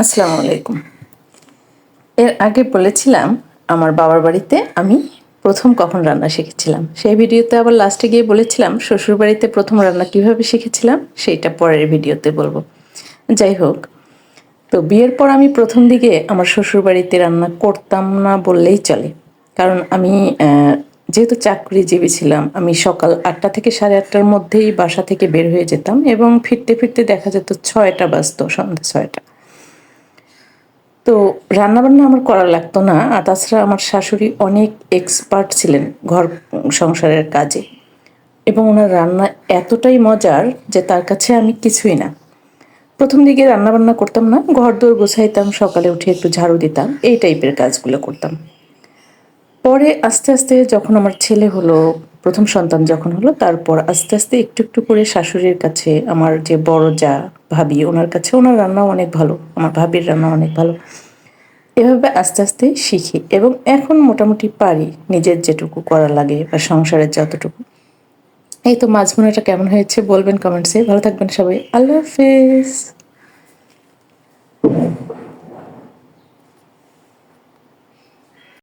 আসসালামু আলাইকুম। এর আগে বলেছিলাম আমার বাবার বাড়িতে আমি প্রথম কখন রান্না শিখেছিলাম। সেই ভিডিওতে আবার লাস্টে গিয়ে বলেছিলাম শ্বশুরবাড়িতে প্রথম রান্না কীভাবে শিখেছিলাম সেইটা পরের ভিডিওতে বলব। যাই হোক, তো বিয়ের পর আমি প্রথম দিকে আমার শ্বশুরবাড়িতে রান্না করতাম না বললেই চলে। কারণ আমি যেহেতু চাকরিজীবী ছিলাম, আমি সকাল ৮টা থেকে ৮:৩০টার মধ্যেই বাসা থেকে বের হয়ে যেতাম এবং ফিরতে ফিরতে দেখা যেত ৬টা বাজতো, সন্ধ্যা ৬টা। তো রান্নাবান্না আমার করা লাগতো না। আর তাছাড়া আমার শাশুড়ি অনেক এক্সপার্ট ছিলেন ঘর সংসারের কাজে এবং ওনার রান্না এতটাই মজার যে তার কাছে আমি কিছুই না। প্রথম দিকে রান্নাবান্না করতাম না, ঘরদোর গোছাইতাম, সকালে উঠে একটু ঝাড়ু দিতাম, এই টাইপের কাজগুলো করতাম। পরে আস্তে আস্তে যখন আমার ছেলে হলো, প্রথম সন্তান যখন হলো, তারপর আস্তে আস্তে একটু একটু করে শাশুড়ির কাছে, আমার যে বড় যা ভাবি ওনার কাছে, ওনার রান্নাও অনেক ভালো, আমার ভাবির রান্নাও অনেক ভালো। এভাবে আস্তে আস্তে শিখি এবং এখন মোটামুটি পারি নিজের যেটুকু করা লাগে বা সংসারের যতটুকু। এই তো মাঝখানেটা কেমন হয়েছে বলবেন কমেন্টসে। ভালো থাকবেন সবাই। আল্লাহ হাফেজ।